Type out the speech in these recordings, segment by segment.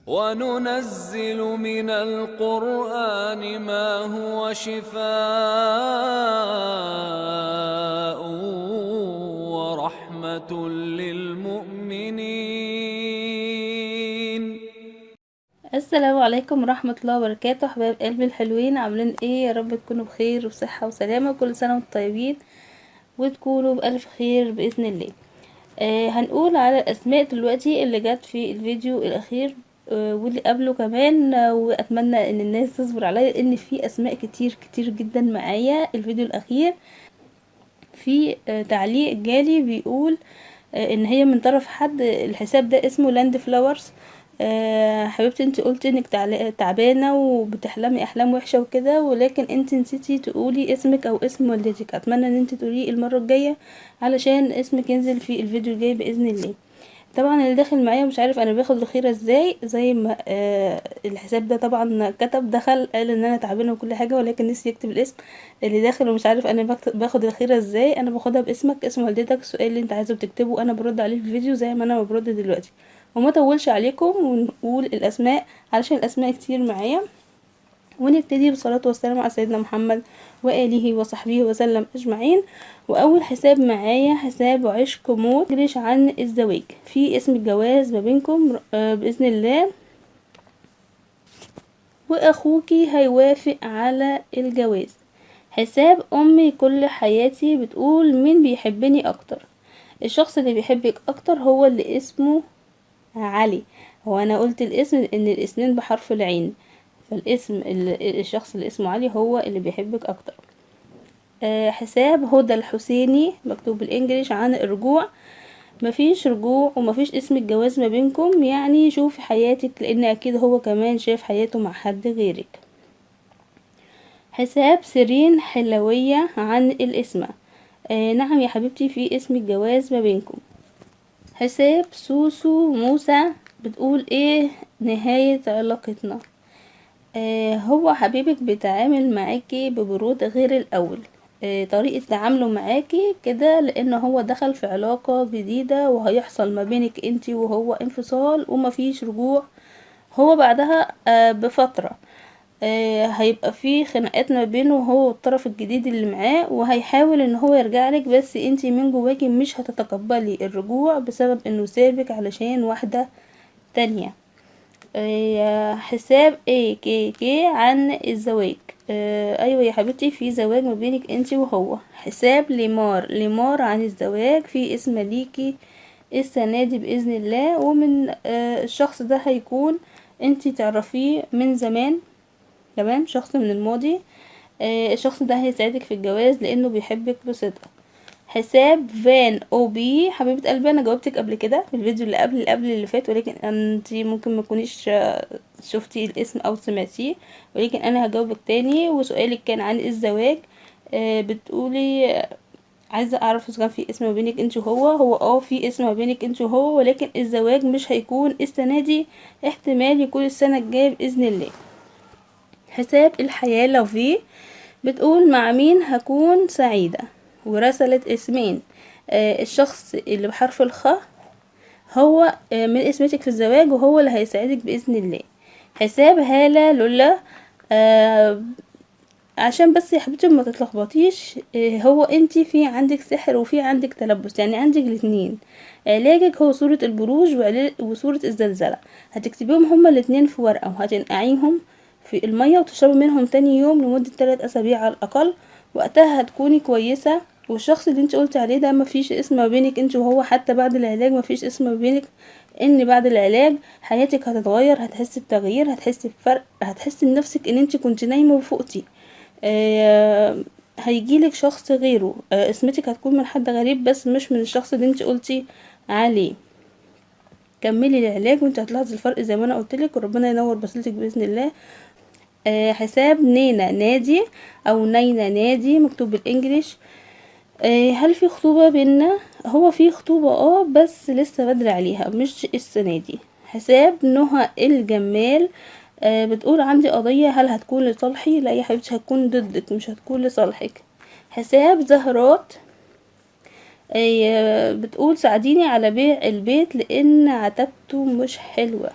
وننزل من القرآن ما هو شفاء ورحمة للمؤمنين. السلام عليكم ورحمة الله وبركاته. حبايب قلبي الحلوين، عاملين ايه؟ يا رب تكونوا بخير وصحة وسلامة، كل سنة وانتم طيبين وتكونوا بألف خير بإذن الله. هنقول على الأسماء دلوقتي اللي جت في الفيديو الأخير واللي قبله كمان. وأتمنى ان الناس تصبر عليا ان في أسماء كتير كتير جدا معايا. الفيديو الأخير في تعليق جالي بيقول ان هي من طرف حد، الحساب ده اسمه لاند فلاورز. حبيبتي، انت قلتي انك تعبانه وبتحلمي احلام وحشه وكده، ولكن انت نسيتي تقولي اسمك او اسم والدتك. اتمنى ان انت تقوليه المره الجايه علشان اسمك ينزل في الفيديو الجاي باذن الله. طبعا اللي داخل معايا مش عارف انا باخد الخيره ازاي، زي ما الحساب ده طبعا كتب، دخل قال ان انا تعبانه وكل حاجه، ولكن نسي يكتب الاسم. اللي داخل ومش عارف انا باخد الخيره ازاي، انا باخدها باسمك، اسم والدتك، السؤال اللي انت عايزه بتكتبه، انا برد عليه في الفيديو زي ما انا برد دلوقتي. وما طولش عليكم ونقول الاسماء علشان الاسماء كتير معايا. ونبتدي بالصلاة والسلام على سيدنا محمد وآله وصحبه وسلم أجمعين. وأول حساب معايا حساب عشق موت، جريش عن الزواج، في اسم الجواز ما بينكم بإذن الله، وأخوكي هيوافق على الجواز. حساب أمي كل حياتي، بتقول مين بيحبني أكتر؟ الشخص اللي بيحبك أكتر هو اللي اسمه علي. هو أنا قلت الاسم لأن الاسمين بحرف العين، فالاسم الشخص اللي اسمه علي هو اللي بيحبك اكتر. حساب هدى الحسيني، مكتوب بالانجليش عن الرجوع. مفيش رجوع ومفيش اسم الجواز ما بينكم، يعني شوفي حياتك لان اكيد هو كمان شاف حياته مع حد غيرك. حساب سيرين حلوية عن الاسم. نعم يا حبيبتي، في اسم الجواز ما بينكم. حساب سوسو موسى، بتقول ايه نهاية علاقتنا؟ هو حبيبك بيتعامل معاكي ببرود غير الاول. طريقة تعامله معاكي كده لان هو دخل في علاقة جديدة، وهيحصل ما بينك انتي وهو انفصال ومفيش رجوع. هو بعدها بفترة هيبقى في خناقات ما بينه هو والطرف الجديد اللي معاه، وهيحاول ان هو يرجعلك، بس انتي من جواكي مش هتتقبلي الرجوع بسبب انه سابك علشان واحدة تانية. حساب اي كي كي عن الزواج. ايوه يا حبيبتي، في زواج ما بينك انتي وهو. حساب ليمار عن الزواج، في اسم ليكي السنة دي بإذن الله، ومن الشخص ده هيكون انتي تعرفيه من زمان، تمام، شخص من الماضي. الشخص ده هيساعدك في الجواز لانه بيحبك بصدق. حساب فان او بي، حبيبه قلبي، انا جاوبتك قبل كده في الفيديو اللي قبل اللي فات، ولكن انتي ممكن ما تكونيش شفتي الاسم او سمعتيه، ولكن انا هجاوبك تاني. وسؤالك كان عن الزواج. بتقولي عايزه اعرف اذا كان في اسم ما بينك انت وهو. هو في اسم ما بينك انت وهو، ولكن الزواج مش هيكون السنه دي، احتمال يكون السنه الجايه باذن الله. حساب الحياه لوفي، بتقول مع مين هكون سعيدة، ورسلت اسمين. الشخص اللي بحرف الخ هو من اسمتك في الزواج، وهو اللي هيساعدك بإذن الله. حساب هالة لولا، آه عشان بس يا حبيبتي ما تتلخبطيش، هو انتي في عندك سحر وفي عندك تلبس، يعني عندك الاتنين. علاجك هو صورة البروج وصورة الزلزلة. هتكتبيهم هما الاتنين في ورقة، وهتنقعيهم في المية وتشربي منهم تاني يوم لمدة 3 أسابيع على الأقل. وقتها هتكوني كويسة. والشخص اللي انت قلتي عليه ده مفيش اسم ما بينك انت وهو، حتى بعد العلاج مفيش اسم ما بينك. ان بعد العلاج حياتك هتتغير، هتحسي بتغيير، هتحسي بفرق، هتحسي بنفسك ان انت كنت نايمة وفوقتي. هيجيلك شخص غيره. اسمتك هتكون من حد غريب بس مش من الشخص اللي انت قلتي عليه. كملي العلاج وانت هتلاحظي الفرق زي ما انا قلتلك، وربنا ينور بصيرتك باذن الله. حساب نينا نادي او نينا نادي، مكتوب بالانجليش. هل في خطوبة بينا؟ هو في خطوبة بس لسه بدري عليها، مش السنة دي. حساب نهى الجمال، بتقول عندي قضية، هل هتكون لصالحي؟ لا يا حبيبتي، هتكون ضدك مش هتكون لصالحك. حساب زهرات، بتقول ساعديني على بيع البيت لان عتبته مش حلوة.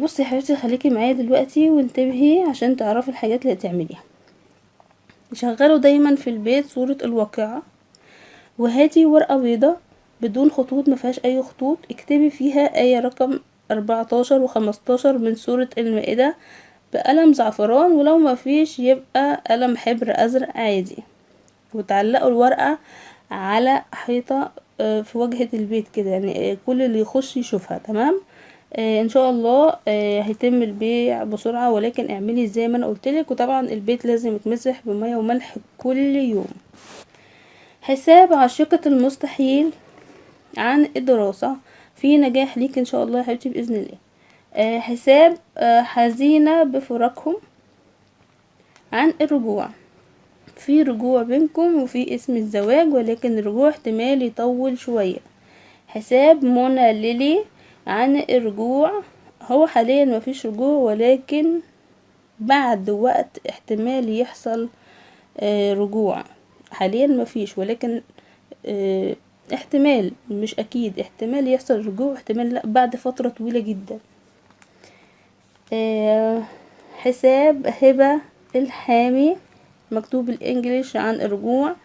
بصي يا حبيبتي، خليكي معايا دلوقتي وانتبهي عشان تعرفي الحاجات اللي هتعمليها. شغلوا دايما في البيت صورة الواقعة، وهاتي ورقة بيضة بدون خطوط، مفيهاش اي خطوط، اكتبي فيها آية رقم 14 و15 من سورة المائدة بقلم زعفران، ولو مفيش يبقى قلم حبر ازرق عادي، وتعلقوا الورقة على حيطة في واجهة البيت كده، يعني كل اللي يخش يشوفها. تمام. ان شاء الله هيتم البيع بسرعة، ولكن اعملي زي ما انا قلتلك. وطبعا البيت لازم يتمسح بمية وملح كل يوم. حساب عاشقة المستحيل عن الدراسة، في نجاح ليك ان شاء الله يا حبيبتي بإذن الله. حساب حزينة بفراقهم عن الرجوع، في رجوع بينكم وفي اسم الزواج، ولكن الرجوع احتمال يطول شوية. حساب منى ليلي عن الرجوع، هو حاليا مفيش رجوع، ولكن بعد وقت احتمال يحصل رجوع. حاليا مفيش، ولكن احتمال، مش اكيد، احتمال يحصل رجوع، احتمال لا، بعد فترة طويلة جدا. حساب هبة الحامي مكتوب الانجليش عن الرجوع،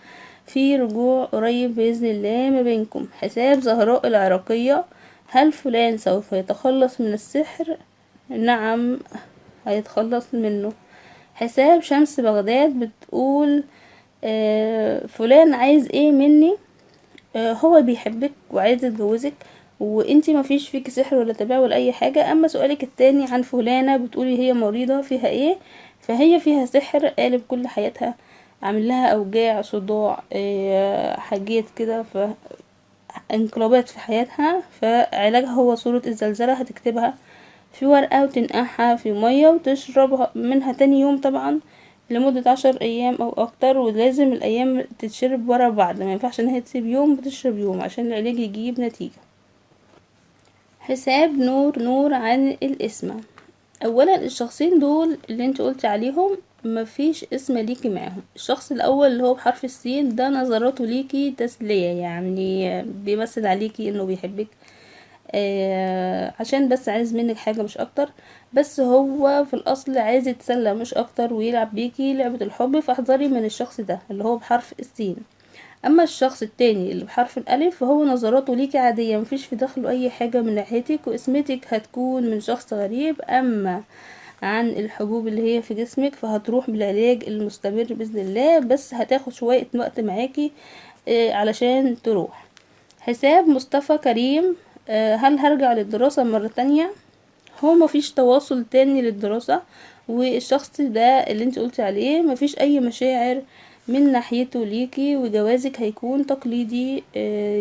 في رجوع قريب بإذن الله ما بينكم. حساب زهراء العراقية، هل فلان سوف يتخلص من السحر؟ نعم، هيتخلص منه. حساب شمس بغداد بتقول فلان عايز ايه مني؟ هو بيحبك وعايز يتجوزك، وانتي مفيش فيك سحر ولا تبع ولا اي حاجة. اما سؤالك التاني عن فلانة، بتقولي هي مريضة، فيها ايه؟ فهي فيها سحر قالب كل حياتها، عامل لها اوجاع، صداع، حاجات كده، انقلابات في حياتها. فعلاجها هو صورة الزلزلة، هتكتبها في ورقة وتنقعها في مية وتشرب منها تاني يوم طبعا لمدة 10 ايام او اكتر، ولازم الايام تتشرب ورا بعض، ما ينفعش ان هي تسيب يوم وتشرب يوم عشان العلاج يجيب نتيجة. حساب نور عن الاسم، اولا الشخصين دول اللي انت قلت عليهم مفيش اسم ليكي معاهم. الشخص الاول اللي هو بحرف السين ده نظراته ليكي تسلية، يعني بيمثل عليكي انه بيحبك، عشان بس عايز منك حاجة مش اكتر، بس هو في الاصل عايز يتسلى مش اكتر ويلعب بيكي لعبة الحب، فاحذري من الشخص ده اللي هو بحرف السين. اما الشخص التاني اللي بحرف الالف فهو نظراته ليكي عادية، مفيش في داخله اي حاجة من ناحيتك، واسمتك هتكون من شخص غريب. اما عن الحبوب اللي هي في جسمك فهتروح بالعلاج المستمر بإذن الله، بس هتاخد شوية وقت معاكي علشان تروح. حساب مصطفى كريم، هل هرجع للدراسة مرة تانية؟ هو مفيش تواصل تاني للدراسة، والشخص ده اللي انت قلتي عليه مفيش اي مشاعر من ناحيته ليكي، وجوازك هيكون تقليدي،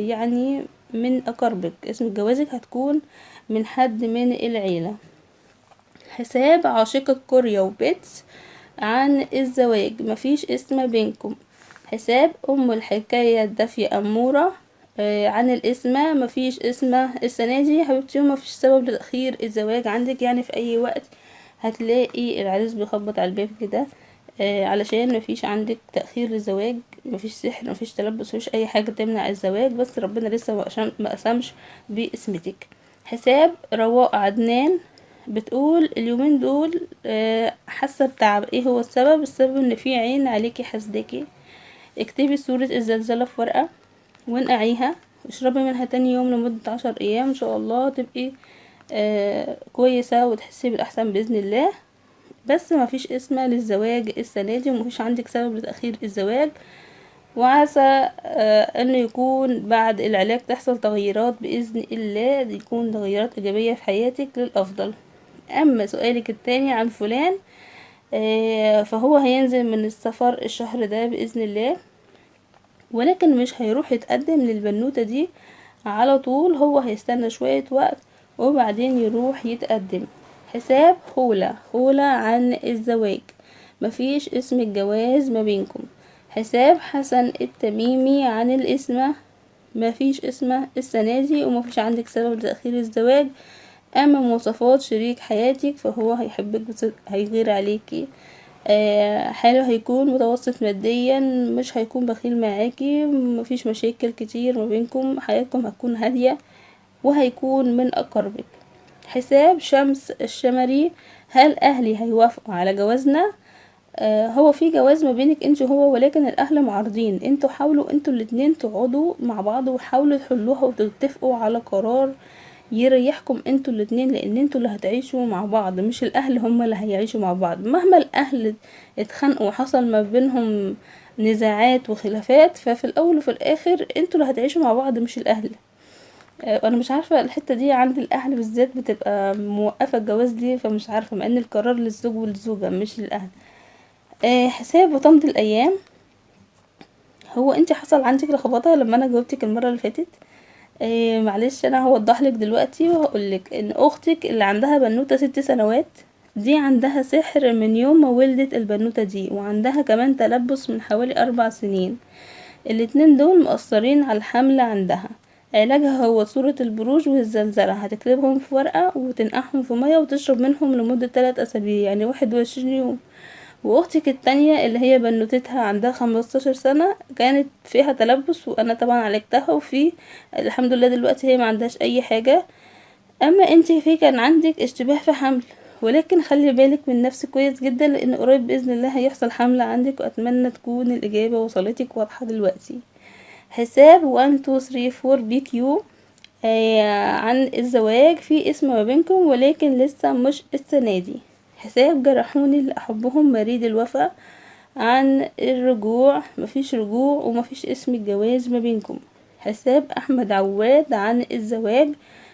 يعني من اقاربك، اسم جوازك هتكون من حد من العيلة. حساب عاشقة كوريا وبيتس عن الزواج، مفيش اسم بينكم. حساب ام الحكاية الدافية أمورة عن الاسم، مفيش اسم السنة دي يا حبيبتي، ومفيش سبب لتأخير الزواج عندك، يعني في اي وقت هتلاقي العريس بيخبط على الباب كده، علشان مفيش عندك تأخير للزواج، مفيش سحر، مفيش تلبس، مفيش اي حاجة تمنع الزواج، بس ربنا لسه ما قسمش باسمتك. حساب رواء عدنان بتقول اليومين دول حاسه بتعب، ايه هو السبب؟ السبب ان في عين عليكي حسداكي. اكتبي صورة الزلزلة في ورقة وانقعيها، اشربي منها تاني يوم لمدة 10 ايام، ان شاء الله تبقي كويسة وتحسي بالاحسن باذن الله. بس ما فيش اسم للزواج السنة دي، ومفيش عندك سبب لتأخير الزواج، وعسى انه يكون بعد العلاج تحصل تغييرات بإذن الله، يكون تغييرات ايجابية في حياتك للأفضل. اما سؤالك التاني عن فلان، فهو هينزل من السفر الشهر ده بإذن الله، ولكن مش هيروح يتقدم للبنوتة دي على طول، هو هيستنى شوية وقت وبعدين يروح يتقدم. حساب خولة عن الزواج، مفيش اسم الجواز ما بينكم. حساب حسن التميمي عن الاسم، مفيش اسم السنة دي، ومفيش عندك سبب لتأخير الزواج. اما مواصفات شريك حياتك فهو هيحبك بس هيغير عليكي، حاله هيكون متوسط ماديا، مش هيكون بخيل معاكي، مفيش مشاكل كتير ما بينكم، حياتكم هتكون هادية، وهيكون من اقربك. حساب شمس الشمري: هل اهلي هيوافقوا على جوازنا؟ هو في جواز ما بينك انت وهو، ولكن الاهل معارضين. انتوا حاولوا انتوا الاتنين تقعدوا مع بعض وحاولوا تحلوها وتتفقوا على قرار يريحكم انتوا الاتنين، لان انتوا اللي هتعيشوا مع بعض مش الاهل هم اللي هيعيشوا مع بعض. مهما الاهل اتخانقوا وحصل ما بينهم نزاعات وخلافات، ففي الاول وفي الاخر انتوا اللي هتعيشوا مع بعض مش الاهل. انا مش عارفه الحته دي عند الاهل بالذات بتبقى موقفه الجواز دي، فمش عارفه، مع ان القرار للزوج والزوجه مش للاهل. حساب وتمضي الايام: هو انت حصل عندك لخبطه لما انا جاوبتك المره اللي فاتت. معلش انا هوضح لك دلوقتي وهقولك ان اختك اللي عندها بنوته 6 سنوات دي عندها سحر من يوم ما ولدت البنوته دي، وعندها كمان تلبس من حوالي 4 سنين. الاتنين دول مؤثرين على الحمل عندها. علاجها هو صورة البروج والزلزلة، هتكتبهم في ورقة وتنقعهم في مية وتشرب منهم لمدة 3 أسابيع، يعني 21 يوم. واختك التانية اللي هي بنوتتها عندها 15 سنة كانت فيها تلبس، وانا طبعا عالجتها، وفي الحمد لله دلوقتي هي ما عندهاش اي حاجة. اما انتي في كان عندك اشتباه في حمل، ولكن خلي بالك من نفسك كويس جدا، لان قريب باذن الله هيحصل حمل عندك، واتمنى تكون الاجابة وصلتك واضحة دلوقتي. حساب 1 2 3 4 بي كيو: عن الزواج في اسم ما بينكم ولكن لسه مش السنة دي. حساب جرحوني اللي احبهم مريد الوفا: عن الرجوع مفيش رجوع ومفيش اسم الجواز ما بينكم. حساب احمد عواد: عن الزواج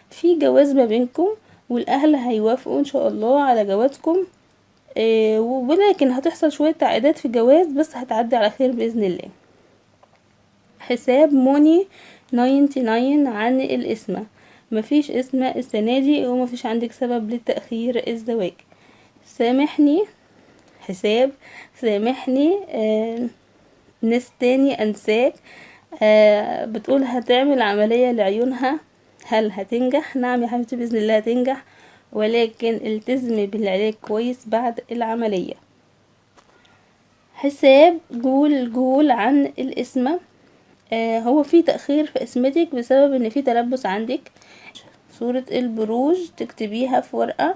في جواز ما بينكم، والاهل هيوافقوا ان شاء الله على جوازكم، ولكن هتحصل شوية تعقيدات في الجواز بس هتعدي على خير بإذن الله. حساب موني 99: عن الاسم مفيش اسم السنة دي ومفيش عندك سبب لتأخير الزواج. سامحني حساب: سامحني ناس تاني انساك. بتقول هتعمل عملية لعيونها، هل هتنجح؟ نعم يا حبيبتي بإذن الله هتنجح، ولكن التزمي بالعلاج كويس بعد العملية. حساب جول: عن الاسم هو في تأخير في اسمتك بسبب ان في تلبس عندك. صورة البروج تكتبيها في ورقة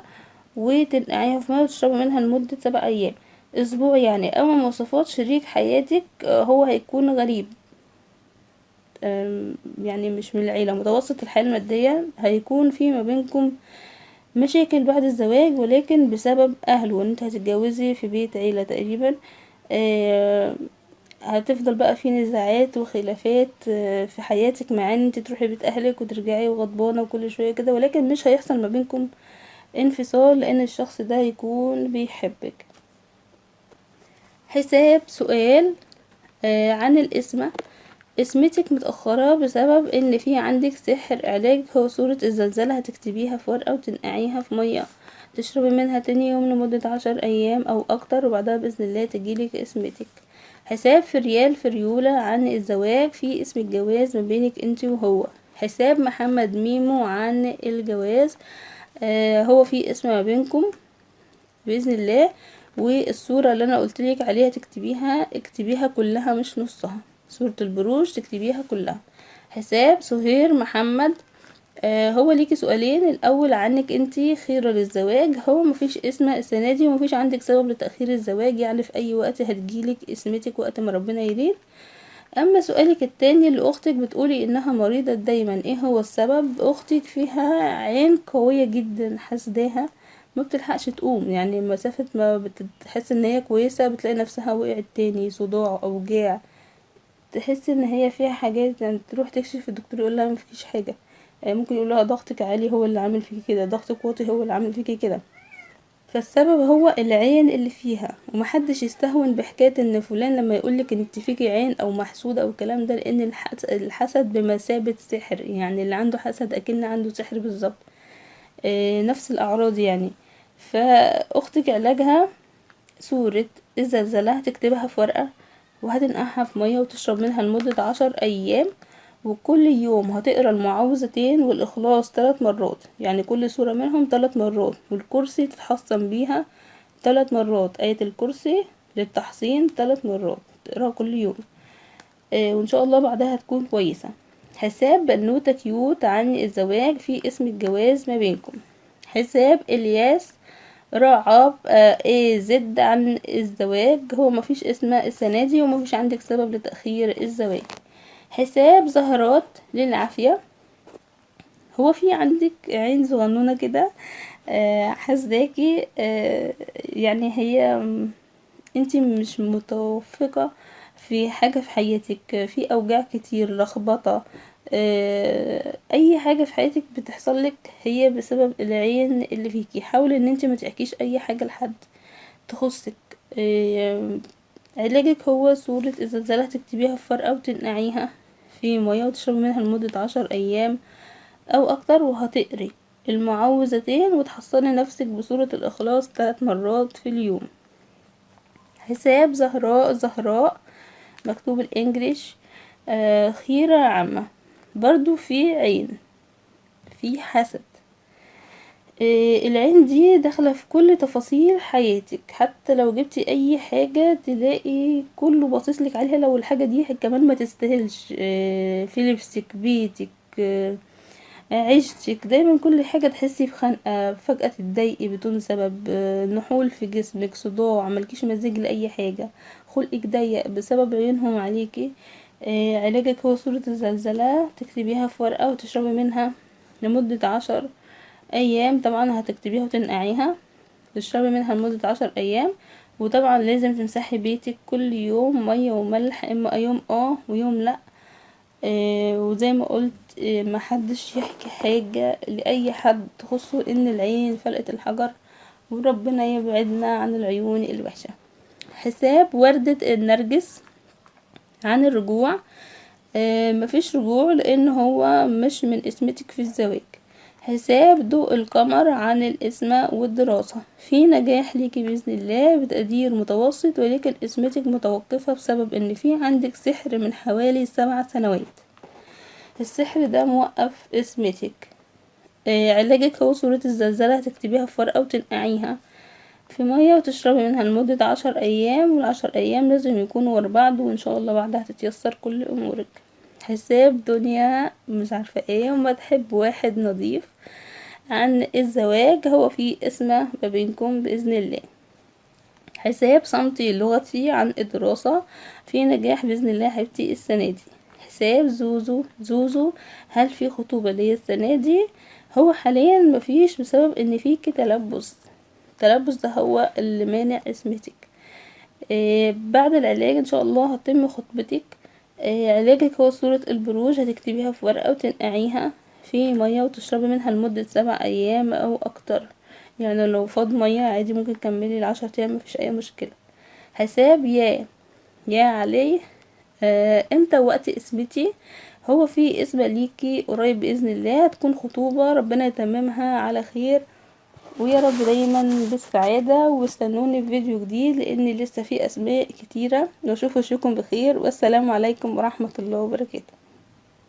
وتنقعيها في ميه وتشربي منها لمدة 7 أيام أسبوع يعني. أما مواصفات شريك حياتك هو هيكون غريب، يعني مش من العيلة، متوسط الحياة المادية، هيكون في ما بينكم مشاكل بعد الزواج ولكن بسبب أهله، ان انت هتتجوزي في بيت عيلة تقريبا. هتفضل بقى في نزاعات وخلافات في حياتك، مع ان انت تروحي بيت اهلك وترجعي وغضبانة وكل شوية كده، ولكن مش هيحصل ما بينكم انفصال لان الشخص ده يكون بيحبك. حساب سؤال عن الاسم: اسمتك متأخرة بسبب ان في عندك سحر. علاج هو صورة الزلزلة، هتكتبيها في ورقة وتنقعيها في مية تشربي منها تاني يوم لمدة 10 أيام أو أكتر، وبعدها بإذن الله تجيلك اسمتك. حساب فريال فريولة: عن الزواج في اسم الجواز ما بينك انت وهو. حساب محمد ميمو: عن الجواز هو في اسم ما بينكم بإذن الله، والصورة اللي انا قلتلك عليها اكتبيها كلها مش نصها، صورة البروج تكتبيها كلها. حساب سهير محمد: هو ليكي سؤالين، الاول عنك انتي خيرة للزواج، هو مفيش اسم السنة دي ومفيش عندك سبب لتأخير الزواج، يعني في اي وقت هتجيلك اسمتك وقت ما ربنا يريد. اما سؤالك التاني لاختك بتقولي انها مريضة دايما، ايه هو السبب؟ اختك فيها عين قوية جدا حسداها، ما بتلحقش تقوم، يعني مسافة ما بتحس ان هي كويسة بتلاقي نفسها وقعت تاني، صداع اوجاع، تحس ان هي فيها حاجات، يعني تروح تكشف الدكتور يقول لها مفيش حاجة، ممكن يقول لها ضغطك عالي هو اللي عامل فيكي كده، ضغطك واطي هو اللي عامل فيكي كده. فالسبب هو العين اللي فيها، ومحدش يستهون بحكاية ان فلان لما يقولك انت فيكي عين او محسود او الكلام ده، لان الحسد بمثابة سحر، يعني اللي عنده حسد اكن عنده سحر بالظبط، نفس الاعراض يعني. فاختك علاجها صورة الزلزلة، هتكتبها في ورقة وهتنقعها في مية وتشرب منها لمدة 10 أيام، وكل يوم هتقرا المعوذتين والإخلاص 3 مرات، يعني كل سورة منهم 3 مرات، والكرسي تتحصن بيها 3 مرات، آية الكرسي للتحصين 3 مرات تقراها كل يوم، وإن شاء الله بعدها هتكون كويسة. حساب بنوتة كيوت: عن الزواج في اسم الجواز ما بينكم. حساب الياس رعاب ايه زد عن الزواج. هو مفيش اسماء السنة دي ومفيش عندك سبب لتأخير الزواج. حساب زهرات للعافية. هو في عندك عين صغنونة كده حاسداكي يعني هي انتي مش متوفقة في حاجة في حياتك، في اوجاع كتير، لخبطة، اي حاجة في حياتك بتحصل لك هي بسبب العين اللي فيكي. حاولي ان انتي ما تحكيش اي حاجة لحد تخصك. علاجك هو صورة الزلزال، هتكتبيها في ورقة وتنقعيها في مية وتشربي منها لمدة 10 ايام او اكتر، وهتقري المعوذتين وتحصني نفسك بصورة الاخلاص 3 مرات في اليوم. حساب زهراء زهراء مكتوب الانجليش خيرة عامة. برضو في عين، في حسد. العين دي داخلة في كل تفاصيل حياتك، حتى لو جبتي اي حاجة تلاقي كله باصصلك عليها لو الحاجة دي كمان ما تستاهلش. في لبسك، بيتك، عيشتك، دايما كل حاجة تحسي بخنقة، فجأة تتضايقي بدون سبب، نحول في جسمك، صداع، ملكيش مزاج لأي حاجة، خلقك ضيق بسبب عيونهم عليكي. علاجك هو صورة الزلزلة، تكتبيها في ورقة وتشربي منها لمدة 10 ايام. طبعا هتكتبيها وتنقعيها، تشربي منها لمدة 10 ايام. وطبعا لازم تمسحي بيتك كل يوم مية وملح، اما يوم ويوم لا. وزي ما قلت محدش يحكي حاجة لأي حد تخصه، ان العين فلقة الحجر، وربنا يبعدنا عن العيون الوحشة. حساب وردة النرجس عن الرجوع. مفيش رجوع لان هو مش من اسمتك في الزواج. حساب ضوء القمر عن الاسمة والدراسة. في نجاح ليكي بإذن الله بتقدير متوسط، ولكن اسمتك متوقفة بسبب ان في عندك سحر من حوالي 7 سنوات. السحر ده موقف اسمتك. علاجك هو صورة الزلزلة، هتكتبيها في ورقة وتنقعيها في مية وتشربي منها لمدة 10 ايام، وال10 ايام لازم يكونوا ورا بعض، وان شاء الله بعدها تتيسر كل امورك. حساب دنيا مش عارفة ايه وما تحب واحد نظيف عن الزواج. هو في اسمه ما بينكم بإذن الله. حساب صمتي لغتي عن الدراسة. في نجاح بإذن الله حبيبتي السنة دي. حساب زوزو زوزو، هل في خطوبة ليا السنة دي؟ هو حاليا مفيش بسبب ان فيكي تلبس. التلبس ده هو اللي مانع اسمتك. بعد العلاج ان شاء الله هتم خطبتك. علاجك هو صورة البروج، هتكتبيها في ورقة وتنقعيها في مية وتشربي منها لمدة 7 ايام او اكتر. يعني لو فاض مية عادي ممكن تكملي ال10 ايام، مفيش اي مشكلة. حساب يا عليه امتى وقت اسمتي؟ هو في اسم ليكي قريب باذن الله، هتكون خطوبة ربنا يتممها على خير، ويا رب دايما بالسعادة. واستنوني في فيديو جديد لان لسه في اسماء كتيرة. واشوف وشكم بخير، والسلام عليكم ورحمة الله وبركاته.